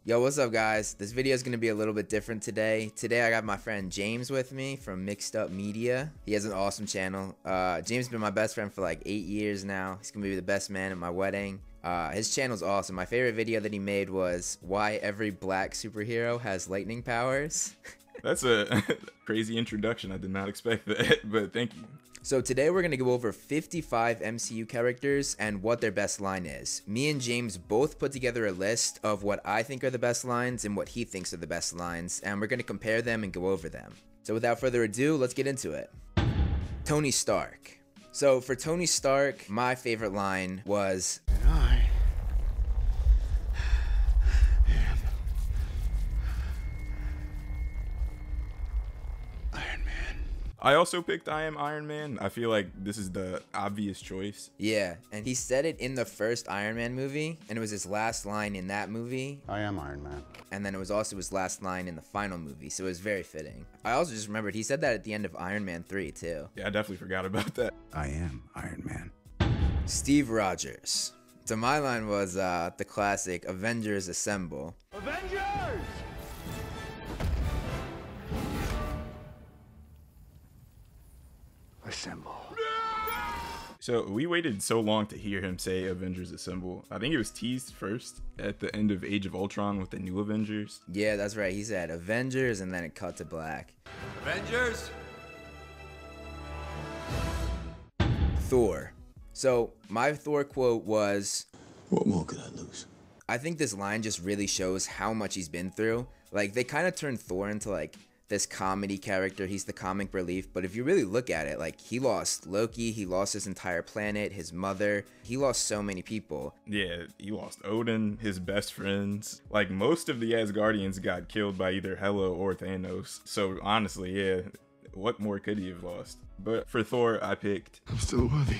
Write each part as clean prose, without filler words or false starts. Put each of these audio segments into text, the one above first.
Yo, what's up guys? This video is going to be a little bit different today. Today I got my friend James with me from Mixed Up Media. He has an awesome channel. James has been my best friend for like 8 years now. He's going to be the best man at my wedding. His channel's awesome. My favorite video that he made was why every black superhero has lightning powers. That's a crazy introduction. I did not expect that, but thank you. So today we're going to go over 55 MCU characters and what their best line is. Me and James both put together a list of what I think are the best lines and what he thinks are the best lines, and we're going to compare them and go over them. So without further ado, let's get into it. Tony Stark. So for Tony Stark, my favorite line was, I also picked I Am Iron Man. I feel like this is the obvious choice. yeah, and he said it in the first Iron Man movie, and it was his last line in that movie. I am Iron Man. And then it was also his last line in the final movie, so it was very fitting. I also just remembered he said that at the end of Iron Man 3 too. Yeah, I definitely forgot about that. I am Iron Man. Steve Rogers. So my line was the classic Avengers Assemble. Avengers! Assemble. So we waited so long to hear him say Avengers Assemble. I think it was teased first at the end of Age of Ultron with the new Avengers. Yeah, that's right. He said Avengers and then it cut to black. Avengers! Thor. So my Thor quote was, What more could I lose? I think this line just really shows how much he's been through. Like, they kind of turned Thor into like this comedy character. He's the comic relief, but if you really look at it, like, he lost Loki, he lost his entire planet, his mother, he lost so many people. Yeah, he lost Odin, his best friends. Like, most of the Asgardians got killed by either Hela or Thanos. So honestly, yeah, what more could he have lost? But for Thor, I picked I'm still worthy.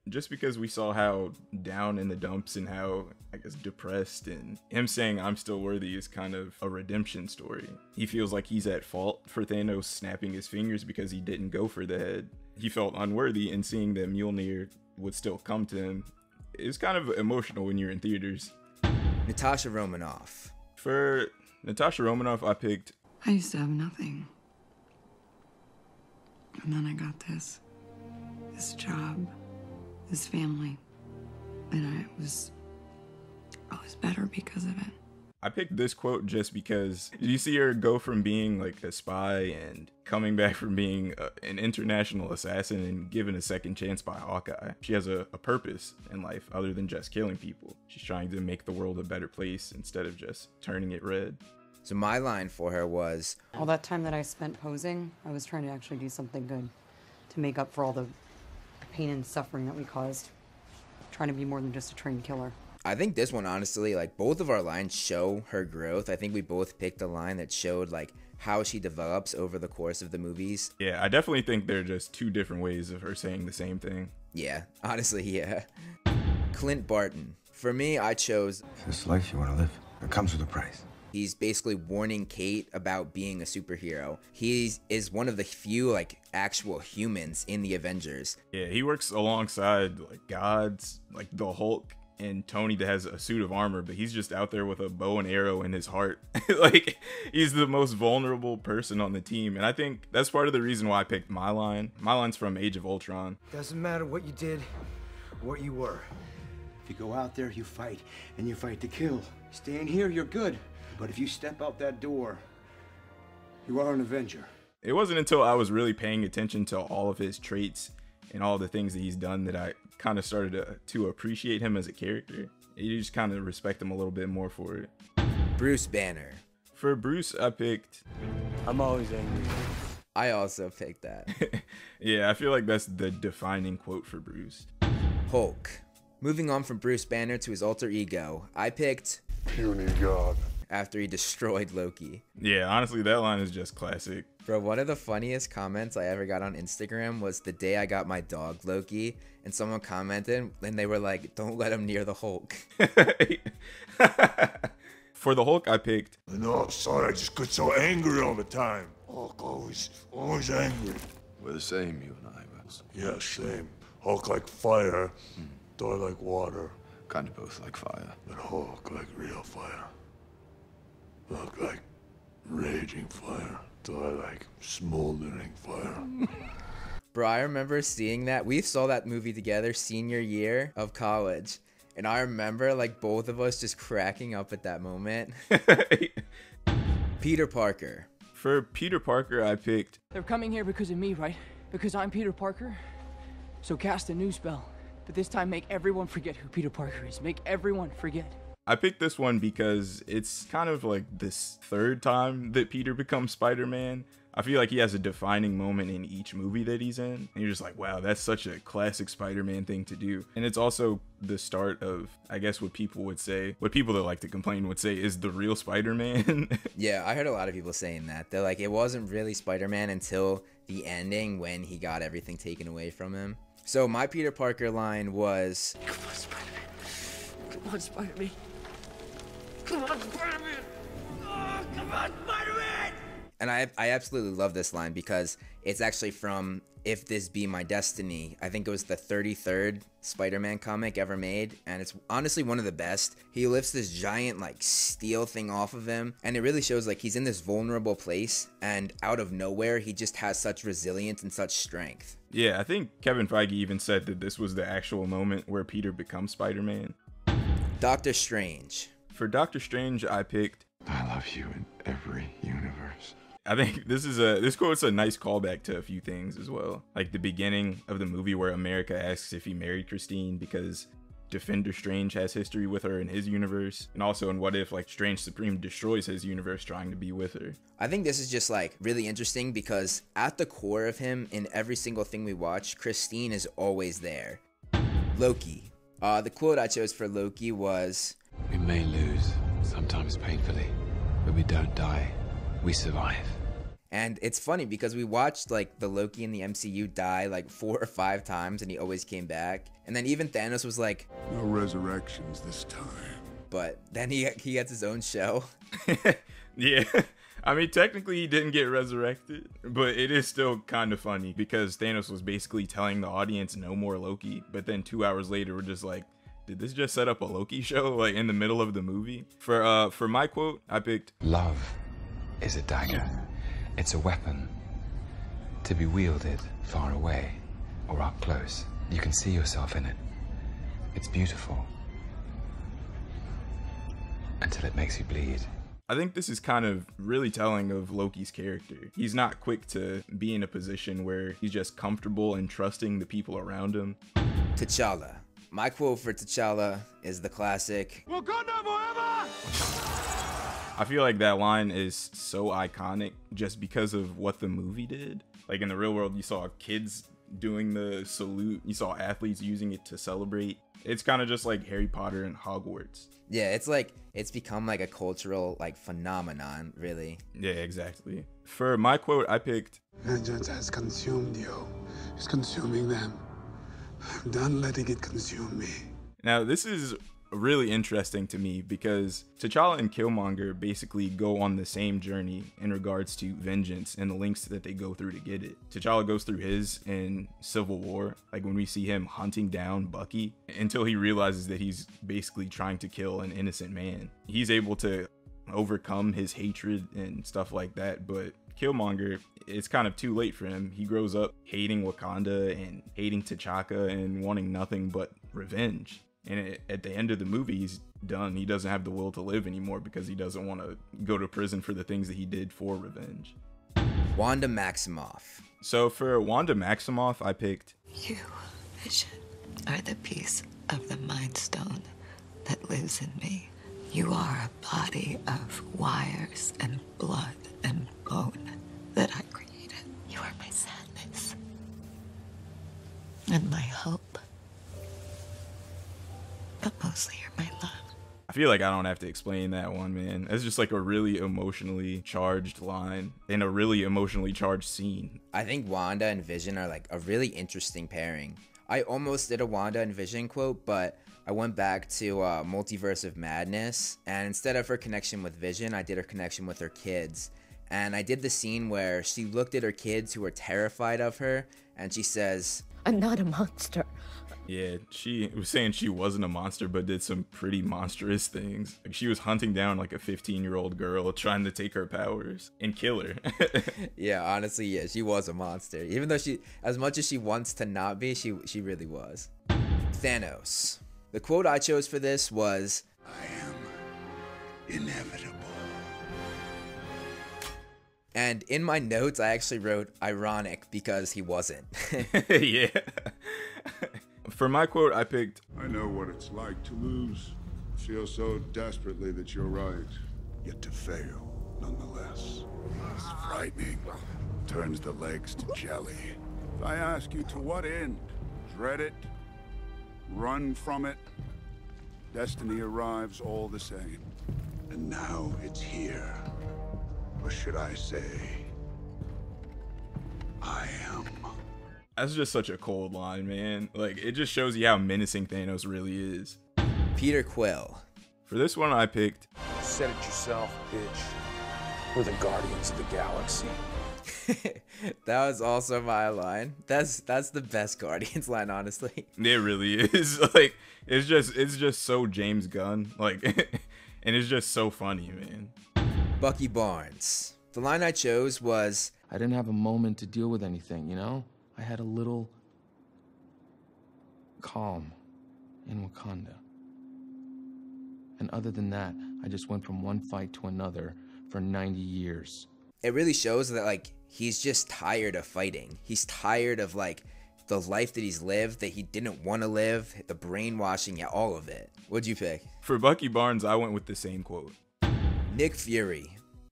just because we saw how down in the dumps and how, I guess, depressed, and him saying I'm still worthy is kind of a redemption story. He feels like he's at fault for Thanos snapping his fingers because he didn't go for the head. He felt unworthy, and seeing that Mjolnir would still come to him is kind of emotional when you're in theaters. Natasha Romanoff. For Natasha Romanoff, I picked I used to have nothing. And then I got this job, this family. And I was better because of it. I picked this quote just because you see her go from being like a spy and coming back from being an international assassin and given a second chance by Hawkeye. She has a purpose in life other than just killing people. She's trying to make the world a better place instead of just turning it red. So my line for her was, All that time that I spent posing, I was trying to actually do something good to make up for all the pain and suffering that we caused. Trying to be more than just a trained killer. I think this one, honestly, like, both of our lines show her growth. I think we both picked a line that showed like how she develops over the course of the movies. Yeah, I definitely think they're just two different ways of her saying the same thing. Yeah, honestly, yeah. Clint Barton. For me, I chose, This life you want to live, it comes with a price. he's basically warning Kate about being a superhero. He is one of the few like actual humans in the Avengers. Yeah, he works alongside like gods, like the Hulk and Tony that has a suit of armor, but he's just out there with a bow and arrow in his heart. Like, he's the most vulnerable person on the team. And I think that's part of the reason why I picked my line. My line's from Age of Ultron. Doesn't matter what you did, what you were. If you go out there, you fight, and you fight to kill. Stay in here, you're good. But if you step out that door, you are an Avenger. It wasn't until I was really paying attention to all of his traits and all the things that he's done that I kind of started to appreciate him as a character. You just kind of respect him a little bit more for it. Bruce Banner. For Bruce, I picked... I'm always angry. I also picked that. Yeah, I feel like that's the defining quote for Bruce. Hulk. Moving on from Bruce Banner to his alter ego, I picked Puny God. after he destroyed Loki. Yeah, honestly, that line is just classic. Bro, one of the funniest comments I ever got on Instagram was the day I got my dog Loki, and someone commented and they were like, don't let him near the Hulk. For the Hulk, I picked... No, sorry, I just get so angry all the time. Hulk always angry. We're the same, you and I, Wells. Yeah, same. Hulk like fire, Thor like water, Kind of both like fire. but Hulk like real fire. look like raging fire to I like smoldering fire. Bro, I remember seeing that. We saw that movie together senior year of college. And I remember like both of us just cracking up at that moment. Peter Parker. For Peter Parker, I picked... They're coming here because of me, right? Because I'm Peter Parker? So cast a new spell. But this time make everyone forget who Peter Parker is. Make everyone forget. I picked this one because it's kind of like this third time that Peter becomes Spider-Man. I feel like he has a defining moment in each movie that he's in. And you're just like, wow, that's such a classic Spider-Man thing to do. And it's also the start of, I guess, what people would say, what people that like to complain would say is the real Spider-Man. Yeah, I heard a lot of people saying that. They're like, it wasn't really Spider-Man until the ending when he got everything taken away from him. So my Peter Parker line was, Come on, Spider-Man. Come on, Spider-Man. Come on, Spider-Man. Oh, come on, Spider-Man. and I absolutely love this line because it's actually from If This Be My Destiny. I think it was the 33rd Spider-Man comic ever made, and it's honestly one of the best. He lifts this giant like steel thing off of him, and it really shows like he's in this vulnerable place, and out of nowhere he just has such resilience and such strength. Yeah, I think Kevin Feige even said that this was the actual moment where Peter becomes Spider-Man. Doctor Strange. For Doctor Strange, I picked I love you in every universe. I think this quote's a nice callback to a few things as well. Like the beginning of the movie where America asks if he married Christine because Defender Strange has history with her in his universe. And also in What If, like Strange Supreme destroys his universe trying to be with her. I think this is just like really interesting because at the core of him in every single thing we watch, Christine is always there. Loki. The quote I chose for Loki was, We may lose, sometimes painfully, but we don't die. We survive. and it's funny because we watched like the Loki in the MCU die like 4 or 5 times and he always came back. And then even Thanos was like, No resurrections this time. but then he gets his own show. Yeah. I mean, technically he didn't get resurrected, but it is still kind of funny because Thanos was basically telling the audience no more Loki, but then 2 hours later we're just like, did this just set up a Loki show like in the middle of the movie? For my quote, I picked Love is a dagger. It's a weapon to be wielded far away or up close. You can see yourself in it. It's beautiful until it makes you bleed. I think this is kind of really telling of Loki's character. He's not quick to be in a position where he's just comfortable and trusting the people around him. T'Challa. My quote for T'Challa is the classic, Wakanda forever! I feel like that line is so iconic just because of what the movie did. Like in the real world, you saw kids doing the salute, you saw athletes using it to celebrate. It's kind of just like Harry Potter and Hogwarts. yeah, it's like, it's become like a cultural like phenomenon, really. Yeah, exactly. For my quote, I picked Vengeance has consumed you. It's consuming them. I'm done letting it consume me. Now, this is really interesting to me because T'Challa and Killmonger basically go on the same journey in regards to vengeance and the lengths that they go through to get it. T'Challa goes through his in Civil War, like when we see him hunting down Bucky until he realizes that he's basically trying to kill an innocent man. He's able to overcome his hatred and stuff like that, but Killmonger, it's kind of too late for him. He grows up hating Wakanda and hating T'Chaka and wanting nothing but revenge. And at the end of the movie, he's done. He doesn't have the will to live anymore because he doesn't want to go to prison for the things that he did for revenge. Wanda Maximoff. So for Wanda Maximoff, I picked You, Vision, are the piece of the Mind Stone that lives in me. You are a body of wires and blood and bone that I created. You are my sadness and my hope. But mostly you're my love. I feel like I don't have to explain that one, man. It's just like a really emotionally charged line and a really emotionally charged scene. I think Wanda and Vision are like a really interesting pairing. I almost did a Wanda and Vision quote, but I went back to Multiverse of Madness, and instead of her connection with Vision, I did her connection with her kids. And I did the scene where she looked at her kids who were terrified of her, and she says, I'm not a monster. Yeah, she was saying she wasn't a monster, but did some pretty monstrous things. Like, she was hunting down like a 15-year-old girl, trying to take her powers and kill her. Yeah, honestly, yeah, she was a monster. Even though she, as much as she wants to not be, she really was. Thanos. The quote I chose for this was, I am inevitable. And in my notes, I actually wrote ironic because he wasn't. Yeah. For my quote, I picked, I know what it's like to lose. Feel so desperately that you're right, yet to fail nonetheless. It's frightening. Turns the legs to jelly. If I ask you to what end? Dread it? Run from it? Destiny arrives all the same. And now it's here. Or should I say, I am. that's just such a cold line, man. Like, it just shows you how menacing Thanos really is. Peter Quill. For this one, I picked, You said it yourself, bitch. We're the Guardians of the Galaxy. That was also my line. That's the best Guardians line, honestly. it really is. Like, it's just so James Gunn. Like, and it's just so funny, man. Bucky Barnes. The line I chose was, I didn't have a moment to deal with anything, you know? I had a little calm in Wakanda. And other than that, I just went from one fight to another for 90 years. It really shows that, like, he's just tired of fighting. He's tired of, like, the life that he's lived, that he didn't want to live, the brainwashing, yeah, all of it. What'd you pick? For Bucky Barnes, I went with the same quote. Nick Fury.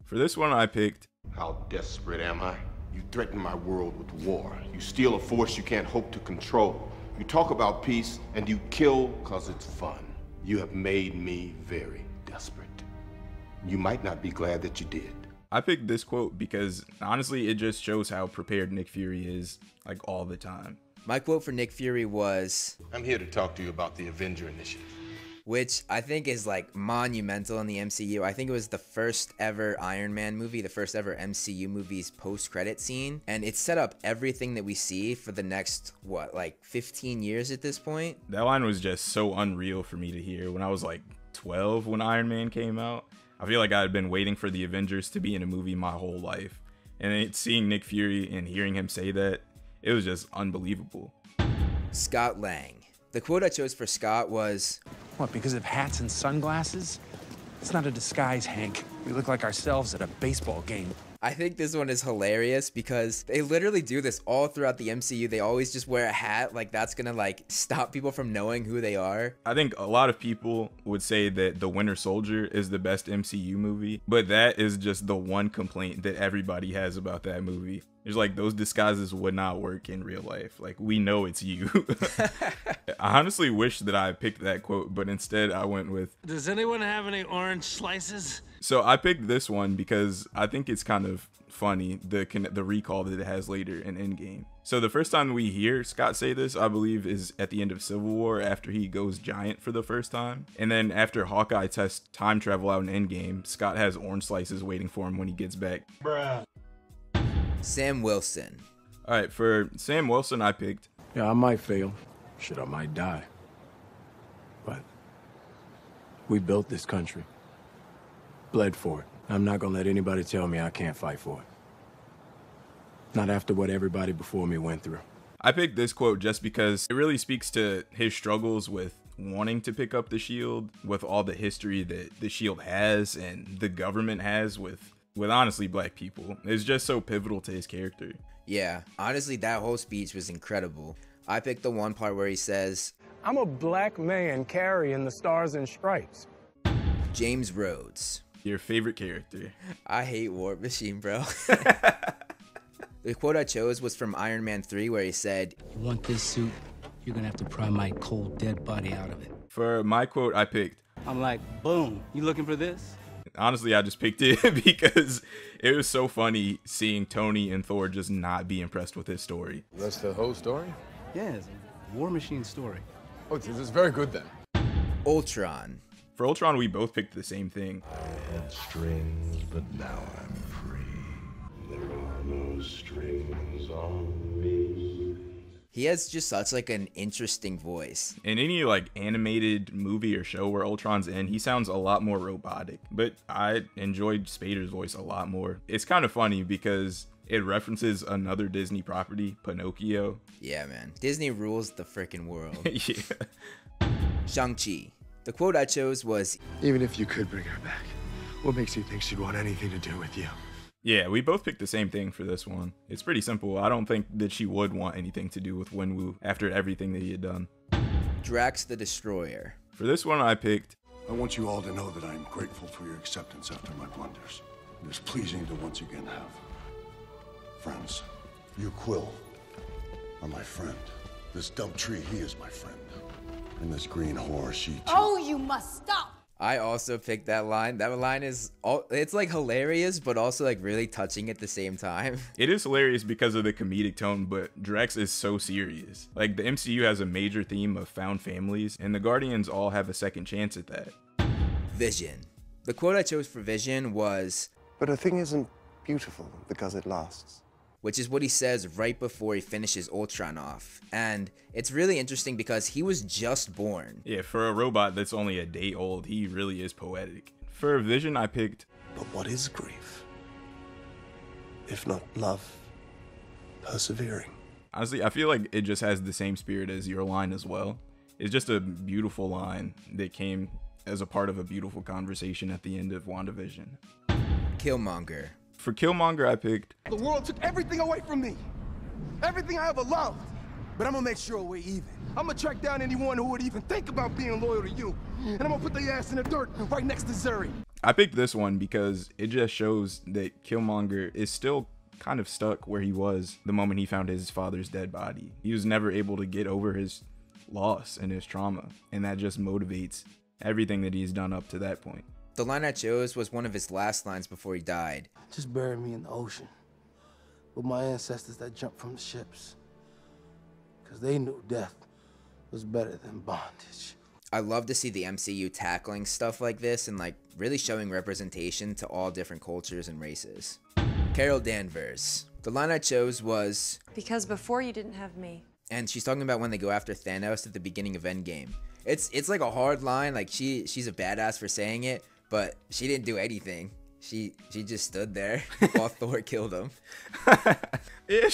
For this one, I picked, How desperate am I? You threaten my world with war. You steal a force you can't hope to control. You talk about peace, and you kill because it's fun. You have made me very desperate. You might not be glad that you did. I picked this quote because, honestly, it just shows how prepared Nick Fury is, like, all the time. My quote for Nick Fury was, I'm here to talk to you about the Avenger Initiative. which I think is, like, monumental in the MCU. I think it was the first ever Iron Man movie, the first ever MCU movie's post-credit scene, and it set up everything that we see for the next, what, like 15 years at this point? That line was just so unreal for me to hear when I was like 12 when Iron Man came out. I feel like I had been waiting for the Avengers to be in a movie my whole life. And seeing Nick Fury and hearing him say that, it was just unbelievable. Scott Lang. The quote I chose for Scott was, What, because of hats and sunglasses? It's not a disguise, Hank. We look like ourselves at a baseball game. I think this one is hilarious because they literally do this all throughout the MCU. They always just wear a hat, like that's gonna like stop people from knowing who they are. I think a lot of people would say that The Winter Soldier is the best MCU movie, but that is just the one complaint that everybody has about that movie. There's like, those disguises would not work in real life. Like, we know it's you. I honestly wish that I picked that quote, but instead I went with, Does anyone have any orange slices? So I picked this one because I think it's kind of funny, the recall that it has later in Endgame. So the first time we hear Scott say this, I believe, is at the end of Civil War after he goes giant for the first time. And then after Hawkeye tests time travel out in Endgame, Scott has orange slices waiting for him when he gets back. Bruh. Sam Wilson. All right, for Sam Wilson, I picked, Yeah, I might fail. Shit, I might die. But we built this country. Bled for it. I'm not gonna let anybody tell me I can't fight for it. Not after what everybody before me went through. I picked this quote just because it really speaks to his struggles with wanting to pick up the shield, with all the history that the shield has and the government has with honestly black people. It's just so pivotal to his character. Yeah, honestly, that whole speech was incredible. I picked the one part where he says, I'm a black man carrying the stars and stripes. James Rhodes. Your favorite character. I hate War Machine, bro. The quote I chose was from Iron Man 3 where he said, You want this suit? You're gonna have to pry my cold, dead body out of it. For my quote, I picked, I'm like, boom, you looking for this? Honestly, I just picked it because it was so funny seeing Tony and Thor just not be impressed with his story. That's the whole story? Yeah, it's a War Machine story. Oh, this is very good then. Ultron. For Ultron, we both picked the same thing. I had strings, but now I'm free. There are no strings on me. He has just such like an interesting voice. In any like animated movie or show where Ultron's in, he sounds a lot more robotic. But I enjoyed Spader's voice a lot more. It's kind of funny because it references another Disney property, Pinocchio. Yeah, man. Disney rules the freaking world. Yeah. Shang-Chi. The quote I chose was, "Even if you could bring her back, what makes you think she'd want anything to do with you?" Yeah, we both picked the same thing for this one. It's pretty simple. I don't think that she would want anything to do with Wenwu after everything that he had done. Drax the Destroyer. For this one, I picked, I want you all to know that I am grateful for your acceptance after my blunders. It is pleasing to once again have friends. You, Quill, are my friend. This dump tree, he is my friend. And this green whore, she too. Oh, you must stop! I also picked that line. That line is, it's like hilarious, but also like really touching at the same time. It is hilarious because of the comedic tone, but Drax is so serious. Like, the MCU has a major theme of found families, and the Guardians all have a second chance at that. Vision. The quote I chose for Vision was, "But a thing isn't beautiful because it lasts." Which is what he says right before he finishes Ultron off. And it's really interesting because he was just born. Yeah, for a robot that's only a day old, he really is poetic. For Vision, I picked, "But what is grief? If not love, persevering." Honestly, I feel like it just has the same spirit as your line as well. It's just a beautiful line that came as a part of a beautiful conversation at the end of WandaVision. Killmonger. For Killmonger, I picked, "The world took everything away from me. Everything I ever loved. But I'm gonna make sure we're even. I'm gonna track down anyone who would even think about being loyal to you. And I'm gonna put their ass in the dirt right next to Zuri." I picked this one because it just shows that Killmonger is still kind of stuck where he was the moment he found his father's dead body. He was never able to get over his loss and his trauma. And that just motivates everything that he's done up to that point. The line I chose was one of his last lines before he died. "Just bury me in the ocean with my ancestors that jumped from the ships. Because they knew death was better than bondage." I love to see the MCU tackling stuff like this and like really showing representation to all different cultures and races. Carol Danvers. The line I chose was, "Because before you didn't have me." And she's talking about when they go after Thanos at the beginning of Endgame. It's like a hard line. Like she's a badass for saying it, but she didn't do anything. She just stood there while Thor killed him. Yeah,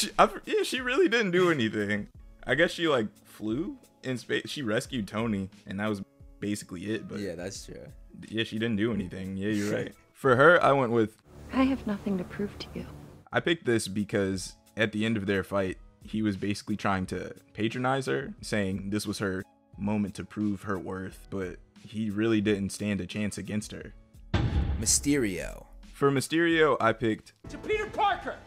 she really didn't do anything. I guess she like flew in space. She rescued Tony, and that was basically it. But yeah, that's true. Yeah, she didn't do anything. Yeah, you're right. For her, I went with, "I have nothing to prove to you." I picked this because at the end of their fight, he was basically trying to patronize her, saying this was her moment to prove her worth, but he really didn't stand a chance against her. Mysterio. For Mysterio, I picked, "To Peter Parker!"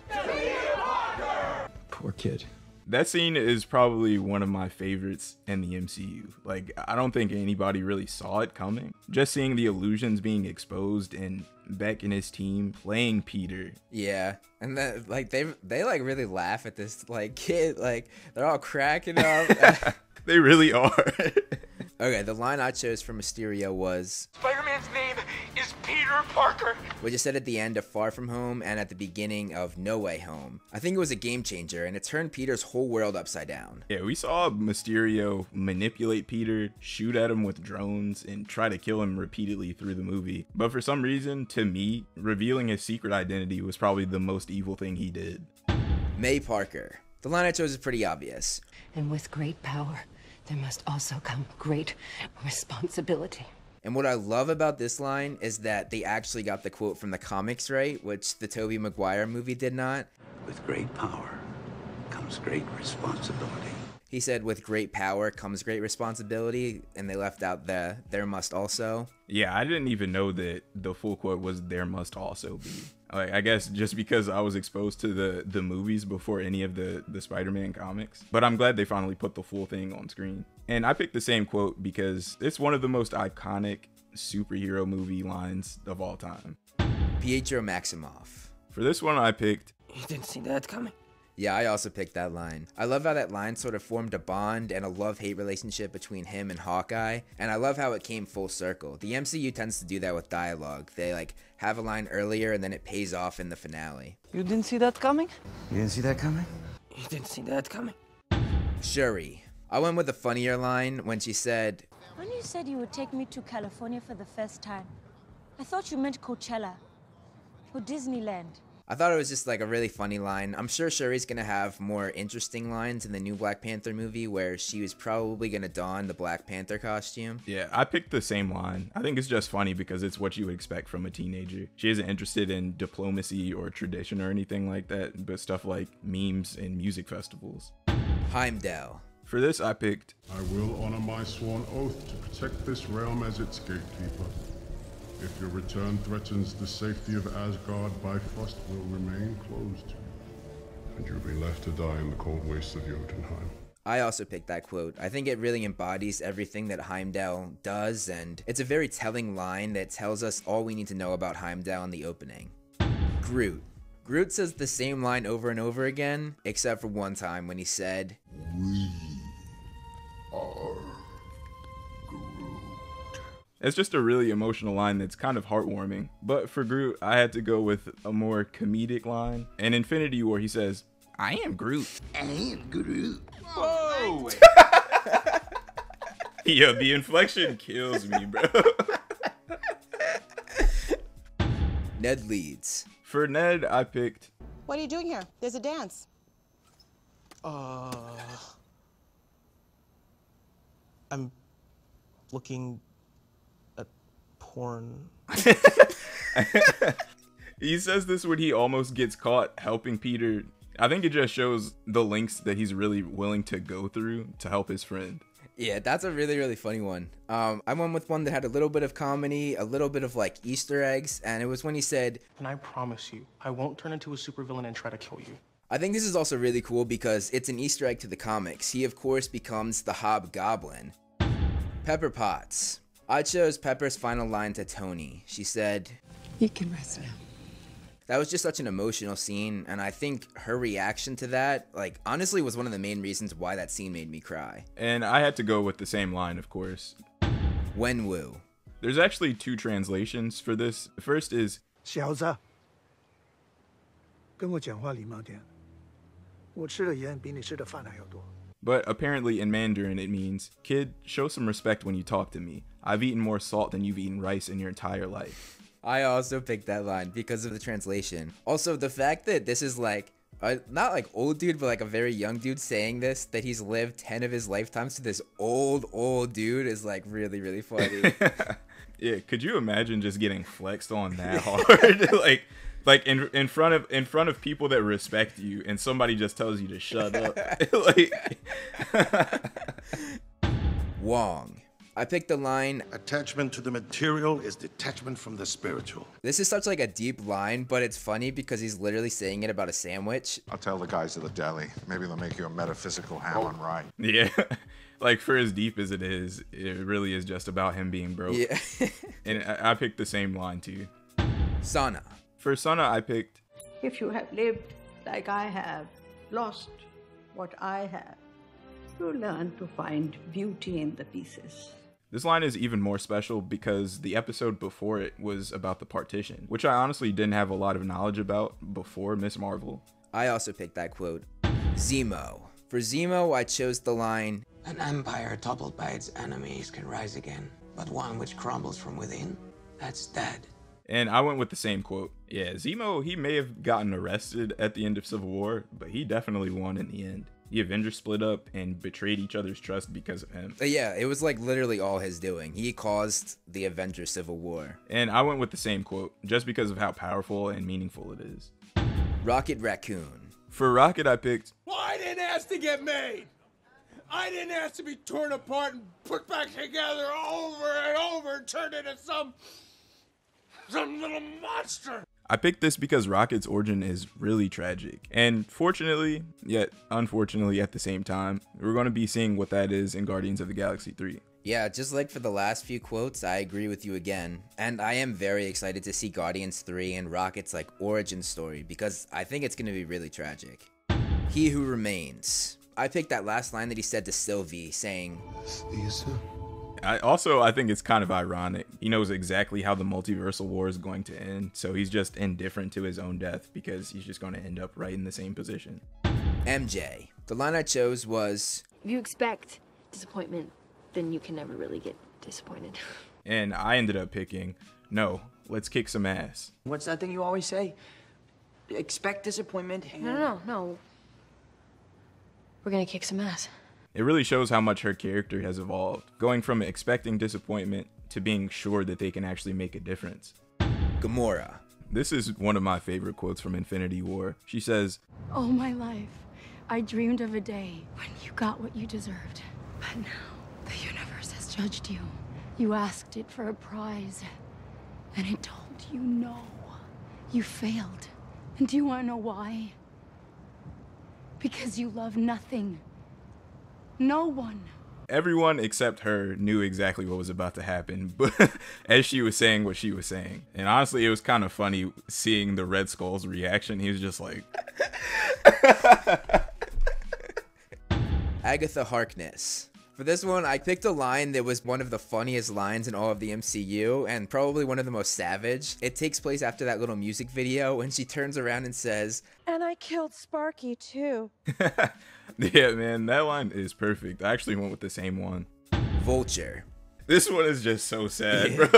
Poor kid. That scene is probably one of my favorites in the MCU. Like, I don't think anybody really saw it coming. Just seeing the illusions being exposed and Beck and his team playing Peter. Yeah, and then like they like really laugh at this like kid. Like they're all cracking up. They really are. Okay, the line I chose for Mysterio was, "Spider-Man's name is Peter Parker." Which is said at the end of Far From Home and at the beginning of No Way Home. I think it was a game changer, and it turned Peter's whole world upside down. Yeah, we saw Mysterio manipulate Peter, shoot at him with drones, and try to kill him repeatedly through the movie. But for some reason, to me, revealing his secret identity was probably the most evil thing he did. May Parker. The line I chose is pretty obvious. "And with great power, there must also come great responsibility." And what I love about this line is that they actually got the quote from the comics right, which the Tobey Maguire movie did not. "With great power comes great responsibility." He said, "With great power comes great responsibility," and they left out the "there must also." Yeah, I didn't even know that the full quote was "there must also be." Like, I guess just because I was exposed to the movies before any of the Spider-Man comics. But I'm glad they finally put the full thing on screen. And I picked the same quote because it's one of the most iconic superhero movie lines of all time. Pietro Maximoff. For this one, I picked, "You didn't see that coming." Yeah, I also picked that line. I love how that line sort of formed a bond and a love-hate relationship between him and Hawkeye, and I love how it came full circle. The MCU tends to do that with dialogue. They like have a line earlier and then it pays off in the finale. "You didn't see that coming?" You didn't see that coming? "You didn't see that coming?" Shuri. I went with a funnier line when she said, When you said you would take me to California for the first time, I thought you meant Coachella or Disneyland. I thought it was just like a really funny line. I'm sure Shuri's gonna have more interesting lines in the new Black Panther movie where she was probably gonna don the Black Panther costume. Yeah, I picked the same line. I think it's just funny because it's what you would expect from a teenager. She isn't interested in diplomacy or tradition or anything like that, but stuff like memes and music festivals. Heimdall. For this, I picked, I will honor my sworn oath to protect this realm as its gatekeeper. If your return threatens the safety of Asgard, Bifrost will remain closed to you, and you'll be left to die in the cold wastes of Jotunheim. I also picked that quote. I think it really embodies everything that Heimdall does, and it's a very telling line that tells us all we need to know about Heimdall in the opening. Groot. Groot says the same line over and over again, except for one time when he said, We are it's just a really emotional line that's kind of heartwarming. But for Groot, I had to go with a more comedic line. In Infinity War, he says, I am Groot. I am Groot. Whoa! Yo, the inflection kills me, bro. Ned leads. For Ned, I picked, What are you doing here? There's a dance. I'm looking at porn. He says this when he almost gets caught helping Peter. I think it just shows the lengths that he's really willing to go through to help his friend. Yeah, that's a really, really funny one. I went with one that had a little bit of comedy, a little bit of like Easter eggs, and it was when he said, And I promise you, I won't turn into a supervillain and try to kill you. I think this is also really cool because it's an Easter egg to the comics. He, of course, becomes the Hobgoblin. Pepper Potts. I chose Pepper's final line to Tony. She said, You can rest now. That was just such an emotional scene, and I think her reaction to that, like, honestly was one of the main reasons why that scene made me cry. And I had to go with the same line, of course. Wenwu. There's actually two translations for this. The first is, 小子，跟我讲话礼貌点。我吃的盐比你吃的饭还要多。 but apparently in Mandarin it means, Kid, show some respect when you talk to me. I've eaten more salt than you've eaten rice in your entire life. I also picked that line because of the translation. Also, the fact that this is like, not like old dude, but like a very young dude saying this, that he's lived 10 of his lifetimes to this old dude is like really, really funny. Yeah, could you imagine just getting flexed on that hard? like in front of people that respect you, and somebody just tells you to shut up. Like Wong. I picked the line, attachment to the material is detachment from the spiritual. This is such like a deep line, but it's funny because he's literally saying it about a sandwich. I'll tell the guys at the deli. Maybe they'll make you a metaphysical ham on rye. Yeah. Like, for as deep as it really is just about him being broke. Yeah. And I picked the same line too. Sana. For Sana, I picked, if you have lived like I have, lost what I have, you learn to find beauty in the pieces. This line is even more special because the episode before it was about the partition, which I honestly didn't have a lot of knowledge about before Ms. Marvel. I also picked that quote. Zemo. For Zemo, I chose the line, An empire toppled by its enemies can rise again, but one which crumbles from within, that's dead. And I went with the same quote. Yeah, Zemo, he may have gotten arrested at the end of Civil War, but he definitely won in the end. The Avengers split up and betrayed each other's trust because of him. Yeah, it was like literally all his doing. He caused the Avengers Civil War. And I went with the same quote, just because of how powerful and meaningful it is. Rocket Raccoon. For Rocket, I picked, well, I didn't ask to get made. I didn't ask to be torn apart and put back together over and over and turned into some little monster. I picked this because Rocket's origin is really tragic. And fortunately, yet unfortunately at the same time, we're going to be seeing what that is in Guardians of the Galaxy 3. Yeah, just like for the last few quotes, I agree with you again. And I am very excited to see Guardians 3 and Rocket's like origin story because I think it's going to be really tragic. He Who Remains. I picked that last line that he said to Sylvie, saying, I think it's kind of ironic. He knows exactly how the multiversal war is going to end, so he's just indifferent to his own death because he's just going to end up right in the same position. MJ. The line I chose was, If you expect disappointment, then you can never really get disappointed. And I ended up picking, no, let's kick some ass. What's that thing you always say? Expect disappointment. No. We're gonna kick some ass. It really shows how much her character has evolved, going from expecting disappointment to being sure that they can actually make a difference. Gamora. This is one of my favorite quotes from Infinity War. She says, All my life, I dreamed of a day when you got what you deserved. But now, the universe has judged you. You asked it for a prize, and it told you no. You failed. And do you want to know why? Because you love nothing. No one. everyone except her knew exactly what was about to happen, but as she was saying what she was saying. And honestly, it was kind of funny seeing the Red Skull's reaction. He was just like... Agatha Harkness. For this one, I picked a line that was one of the funniest lines in all of the MCU, and probably one of the most savage. It takes place after that little music video, and she turns around and says, "And I killed Sparky, too." Yeah, man, that line is perfect. I actually went with the same one. Vulture. This one is just so sad, bro.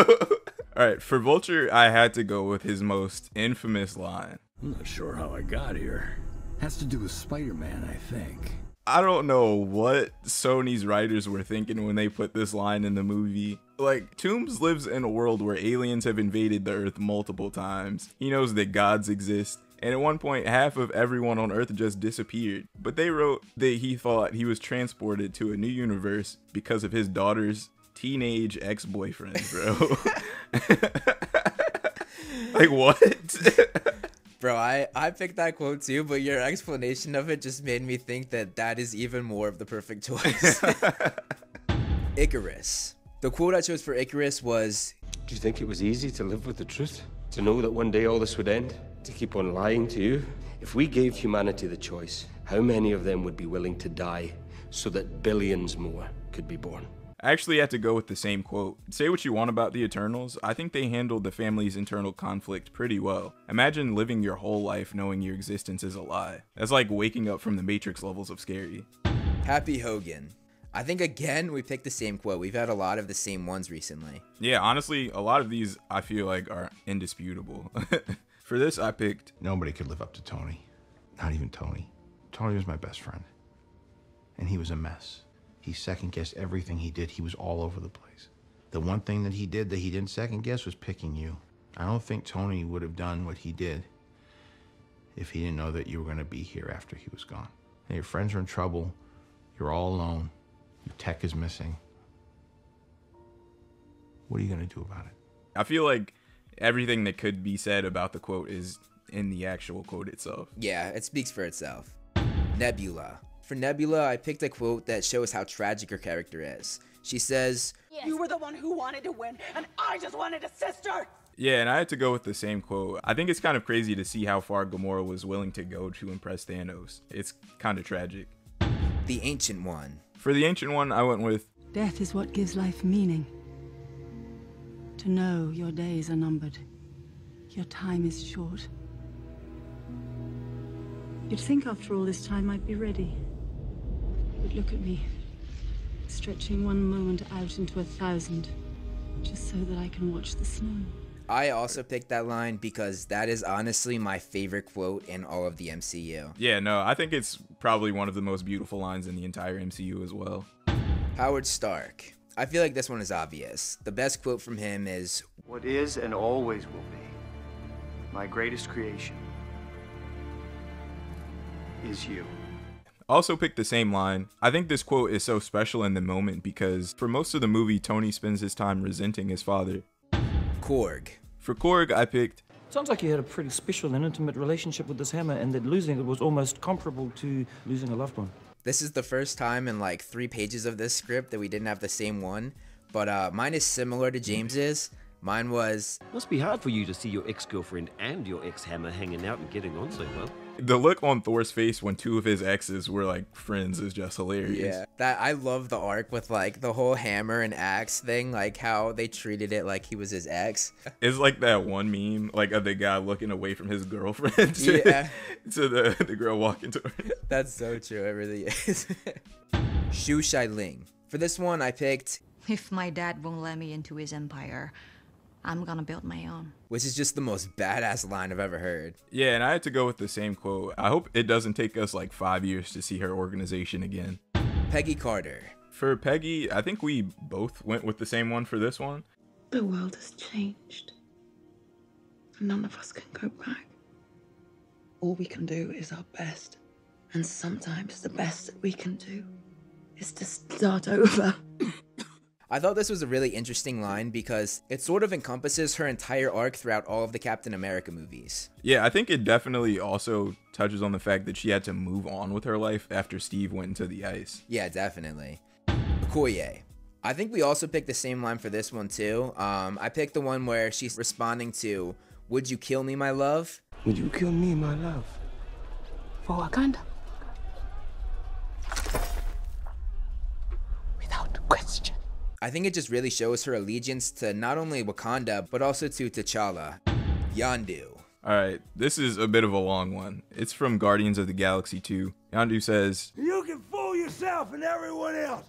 Alright, for Vulture, I had to go with his most infamous line. I'm not sure how I got here. Has to do with Spider-Man, I think. I don't know what Sony's writers were thinking when they put this line in the movie. Like, Toombs lives in a world where aliens have invaded the Earth multiple times. He knows that gods exist. And at one point, half of everyone on Earth just disappeared. But they wrote that he thought he was transported to a new universe because of his daughter's teenage ex-boyfriend, bro. Like, what? Bro, I picked that quote too, but your explanation of it just made me think that that is even more of the perfect choice. Icarus. The quote I chose for Icarus was, "Do you think it was easy to live with the truth? To know that one day all this would end? To keep on lying to you? If we gave humanity the choice, how many of them would be willing to die so that billions more could be born?" I actually had to go with the same quote. Say what you want about the Eternals, I think they handled the family's internal conflict pretty well. Imagine living your whole life knowing your existence is a lie. That's like waking up from the Matrix levels of scary. Happy Hogan. I think again we picked the same quote. We've had a lot of the same ones recently. Yeah, honestly, a lot of these I feel like are indisputable. For this, I picked... Nobody could live up to Tony. Not even Tony. Tony was my best friend. And he was a mess. He second-guessed everything he did. He was all over the place. The one thing that he did that he didn't second-guess was picking you. I don't think Tony would have done what he did if he didn't know that you were going to be here after he was gone. And your friends are in trouble. You're all alone. Your tech is missing. What are you going to do about it? I feel like everything that could be said about the quote is in the actual quote itself. Yeah, it speaks for itself. Nebula. For Nebula, I picked a quote that shows how tragic her character is. She says, "You were the one who wanted to win, and I just wanted a sister!" Yeah, and I had to go with the same quote. I think it's kind of crazy to see how far Gamora was willing to go to impress Thanos. It's kind of tragic. The Ancient One. For the Ancient One, I went with... Death is what gives life meaning. To know your days are numbered. Your time is short. You'd think after all this time I'd be ready. But look at me, stretching one moment out into 1,000, just so that I can watch the snow. I also picked that line because that is honestly my favorite quote in all of the MCU. Yeah, no, I think it's probably one of the most beautiful lines in the entire MCU as well. Howard Stark. I feel like this one is obvious. The best quote from him is, "What is and always will be my greatest creation is you." Also picked the same line. I think this quote is so special in the moment because for most of the movie, Tony spends his time resenting his father. Korg. For Korg, I picked... Sounds like you had a pretty special and intimate relationship with this hammer, and that losing it was almost comparable to losing a loved one. This is the first time in like 3 pages of this script that we didn't have the same one, but mine is similar to James's. Mine was... Must be hard for you to see your ex-girlfriend and your ex-hammer hanging out and getting on so well. The look on Thor's face when 2 of his exes were like friends is just hilarious. Yeah, I love the arc with like the whole hammer and axe thing, like how they treated it like he was his ex. It's like that one meme, like of the guy looking away from his girlfriend to the girl walking to her. That's so true, it really is. Xu Xialing. For this one, I picked, If my dad won't let me into his empire, I'm gonna build my own. which is just the most badass line I've ever heard. Yeah, and I had to go with the same quote. I hope it doesn't take us like 5 years to see her organization again. Peggy Carter. For Peggy, I think we both went with the same one for this one. The world has changed. None of us can go back. All we can do is our best. And sometimes the best that we can do is to start over. I thought this was a really interesting line because it sort of encompasses her entire arc throughout all of the Captain America movies. Yeah, I think it definitely also touches on the fact that she had to move on with her life after Steve went into the ice. Yeah, definitely. Okoye. I think we also picked the same line for this one too. I picked the one where she's responding to, "Would you kill me, my love?" Would you kill me, my love? For Wakanda. Without question. I think it just really shows her allegiance to not only Wakanda, but also to T'Challa. Yondu. Alright, this is a bit of a long one. It's from Guardians of the Galaxy 2. Yondu says, You can fool yourself and everyone else,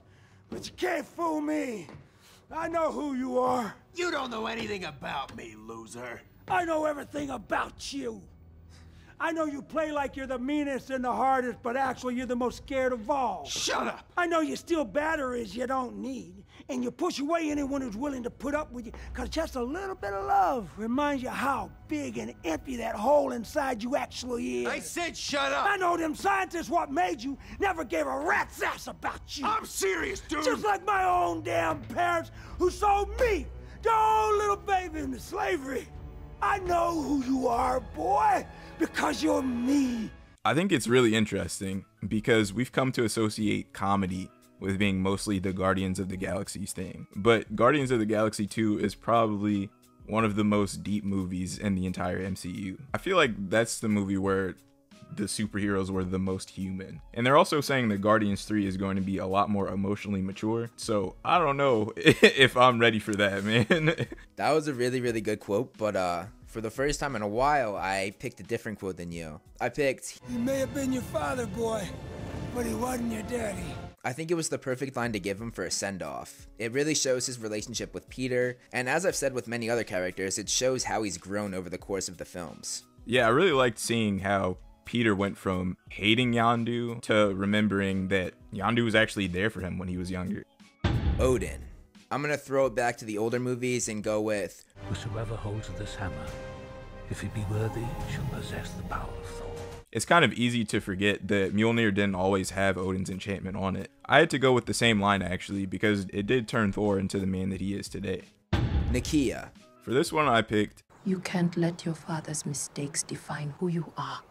but you can't fool me. I know who you are. You don't know anything about me, loser. I know everything about you. I know you play like you're the meanest and the hardest, but actually you're the most scared of all. Shut up! I know you steal batteries you don't need, and you push away anyone who's willing to put up with you, because just a little bit of love reminds you how big and empty that hole inside you actually is. I said shut up! I know them scientists what made you never gave a rat's ass about you. I'm serious, dude! Just like my own damn parents who sold me, their own little baby, into slavery. I know who you are, boy, because you're me. I think it's really interesting because we've come to associate comedy with being mostly the Guardians of the Galaxy's thing. But Guardians of the Galaxy 2 is probably one of the most deep movies in the entire MCU. I feel like that's the movie where the superheroes were the most human. And they're also saying that Guardians 3 is going to be a lot more emotionally mature. So I don't know if I'm ready for that, man. That was a really, really good quote, but for the first time in a while, I picked a different quote than you. I picked, He may have been your father, boy, but he wasn't your daddy. I think it was the perfect line to give him for a send-off. It really shows his relationship with Peter, and as I've said with many other characters, it shows how he's grown over the course of the films. Yeah, I really liked seeing how Peter went from hating Yondu to remembering that Yondu was actually there for him when he was younger. Odin. I'm gonna throw it back to the older movies and go with, Whosoever holds this hammer, if he be worthy, shall possess the power of Thor. It's kind of easy to forget that Mjolnir didn't always have Odin's enchantment on it. I had to go with the same line actually because it did turn Thor into the man that he is today. Nakia. For this one I picked, You can't let your father's mistakes define who you are.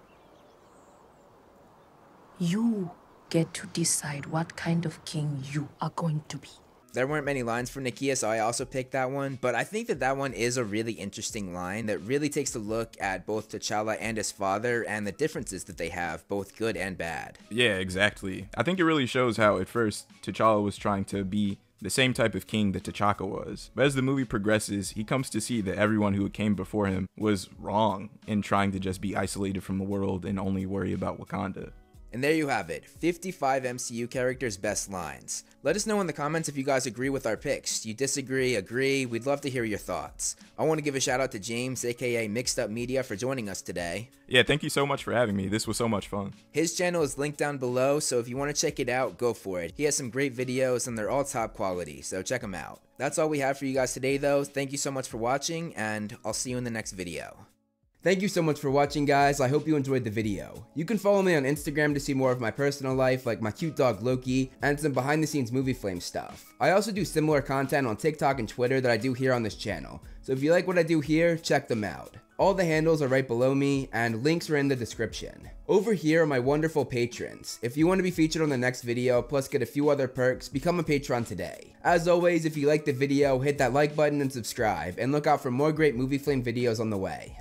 You get to decide what kind of king you are going to be. There weren't many lines for Nakia, so I also picked that one, but I think that one is a really interesting line that really takes a look at both T'Challa and his father and the differences that they have, both good and bad. Yeah, exactly. I think it really shows how at first T'Challa was trying to be the same type of king that T'Chaka was. But as the movie progresses, he comes to see that everyone who came before him was wrong in trying to just be isolated from the world and only worry about Wakanda. And there you have it, 55 MCU characters' best lines. Let us know in the comments if you guys agree with our picks. Do you disagree, agree? We'd love to hear your thoughts. I want to give a shout out to James, aka Mixed Up Media, for joining us today. Yeah, thank you so much for having me. This was so much fun. His channel is linked down below, so if you want to check it out, go for it. He has some great videos and they're all top quality, so check them out. That's all we have for you guys today though. Thank you so much for watching, and I'll see you in the next video. Thank you so much for watching, guys. I hope you enjoyed the video. You can follow me on Instagram to see more of my personal life, like my cute dog Loki, and some behind the scenes movie flame stuff. I also do similar content on TikTok and Twitter that I do here on this channel, so if you like what I do here, check them out. All the handles are right below me, and links are in the description. Over here are my wonderful patrons. If you want to be featured on the next video, plus get a few other perks, become a patron today. As always, if you liked the video, hit that like button and subscribe, and look out for more great movie flame videos on the way.